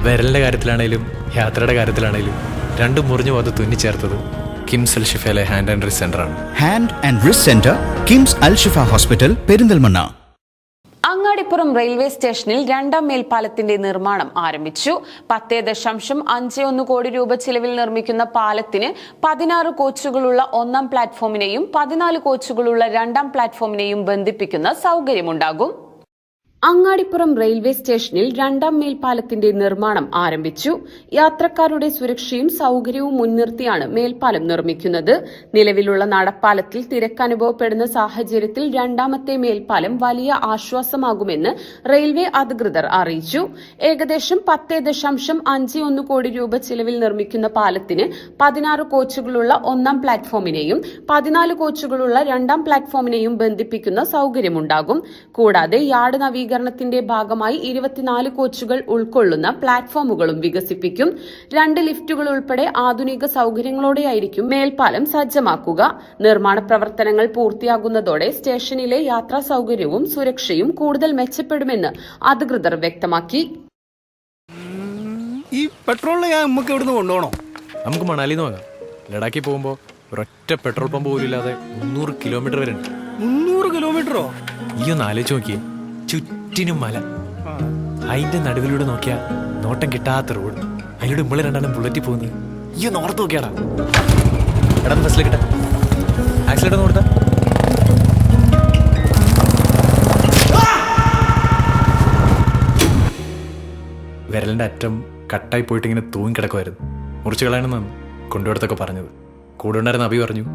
വിരലിൻ്റെ കാര്യത്തിലാണേലും യാത്രയുടെ കാര്യത്തിലാണേലും രണ്ടും മുറിഞ്ഞു പോകാതെ തുന്നിച്ചേർത്തത് കിംസ് അൽ ഷിഫയിലെ ഹാൻഡ് ആൻഡ് റിസ്റ്റ് സെൻ്ററാണ്. Hand and wrist centre, KIMS Al Shifa hospital, Perinthalmanna. Angadipuram railway സ്റ്റേഷനിൽ രണ്ടാം മേൽപ്പാലത്തിന്റെ നിർമ്മാണം ആരംഭിച്ചു. 10.51 കോടി രൂപ ചിലവിൽ നിർമ്മിക്കുന്ന പാലത്തിന് 16 കോച്ചുകളുള്ള ഒന്നാം പ്ലാറ്റ്ഫോമിനെയും 14 കോച്ചുകളുള്ള രണ്ടാം പ്ലാറ്റ്ഫോമിനെയും ബന്ധിപ്പിക്കുന്ന സൗകര്യമുണ്ടാകും. അങ്ങാടിപ്പുറം റെയിൽവേ സ്റ്റേഷനിൽ രണ്ടാം മേൽപ്പാലത്തിന്റെ നിർമ്മാണം ആരംഭിച്ചു. യാത്രക്കാരുടെ സുരക്ഷയും സൗകര്യവും മുൻനിർത്തിയാണ് മേൽപ്പാലം നിർമ്മിക്കുന്നത്. നിലവിലുള്ള നടപ്പാലത്തിൽ തിരക്ക് അനുഭവപ്പെടുന്ന സാഹചര്യത്തിൽ രണ്ടാമത്തെ മേൽപ്പാലം വലിയ ആശ്വാസമാകുമെന്ന് റെയിൽവേ അധികൃതർ അറിയിച്ചു. ഏകദേശം 10.51 കോടി രൂപ ചിലവിൽ നിർമ്മിക്കുന്ന പാലത്തിന് 16 കോച്ചുകളുള്ള ഒന്നാം പ്ലാറ്റ്ഫോമിനെയും 14 കോച്ചുകളുള്ള രണ്ടാം പ്ലാറ്റ്ഫോമിനെയും ബന്ധിപ്പിക്കുന്ന സൗകര്യമുണ്ടാകും. കൂടാതെ യാർഡ് നവീകരണത്തിന്റെ ഭാഗമായി 24 കോച്ചുകൾ ഉൾക്കൊള്ളുന്ന പ്ലാറ്റ്ഫോമുകളും വികസിപ്പിക്കും. 2 ലിഫ്റ്റുകൾ ഉൾപ്പെടെ ആധുനിക സൗകര്യങ്ങളോടെയായിരിക്കും മേൽപ്പാലം സജ്ജമാക്കുക. നിർമ്മാണ പ്രവർത്തനങ്ങൾ പൂർത്തിയാകുന്നതോടെ സ്റ്റേഷനിലെ യാത്രാ സൗകര്യവും സുരക്ഷയും കൂടുതൽ മെച്ചപ്പെടുമെന്ന് അധികൃതർ വ്യക്തമാക്കി. ഈ പെട്രോളിന് നമുക്ക് എവിടുന്ന് കൊണ്ടുപോകണോ? നമുക്ക് മണാലിന്ന് വാങ്ങാം. ലഡാക്കിൽ പോകുമ്പോൾ ഒരൊറ്റ പെട്രോൾ പമ്പ് പോലും ഇല്ലാതെ 300 കിലോമീറ്റർ വരെ ഉണ്ട്. 300 കിലോമീറ്ററോ? ഈ ഒന്ന് ആലോചിച്ച് നോക്കിയേ, ചുറ്റിനും മല, അതിന്റെ നടുവിലൂടെ നോക്കിയാ നോട്ടം കിട്ടാത്ത റോഡ്, അതിലൂടെ നമ്മള് രണ്ടാണ് ബുള്ളറ്റിൽ പോകുന്നത്. ഈ ഒന്ന് ഓർത്ത് നോക്കിയാടാ. എടാ ബസ്സിൽ കിട്ടാ ആക്സിഡന്റ് ഒന്ന് കൊടുത്താ. വിരലിന്റെ അറ്റം കട്ടായി പോയിട്ട് ഇങ്ങനെ തൂങ്ങിക്കിടക്കുമായിരുന്നു. മുറിച്ച് കളയണമെന്നാണ് കൊണ്ടുപോടത്തൊക്കെ പറഞ്ഞത്. കൂടെ ഉണ്ടായിരുന്ന അഭി പറഞ്ഞു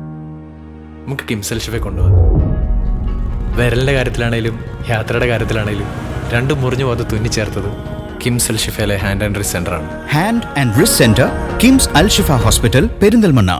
നമുക്ക് കിംസ് അൽ ഷിഫയെ കൊണ്ടുപോകാം. വിരലിൻ്റെ കാര്യത്തിലാണേലും യാത്രയുടെ കാര്യത്തിലാണേലും രണ്ടും മുറിഞ്ഞു പോകാതെ തുന്നിച്ചേർത്തത് കിംസ് അൽ ഷിഫയിലെ ഹാൻഡ് ആൻഡ് റിസ്റ്റ് സെൻ്ററാണ്. Hand and wrist centre, KIMS Al Shifa hospital, Perinthalmanna.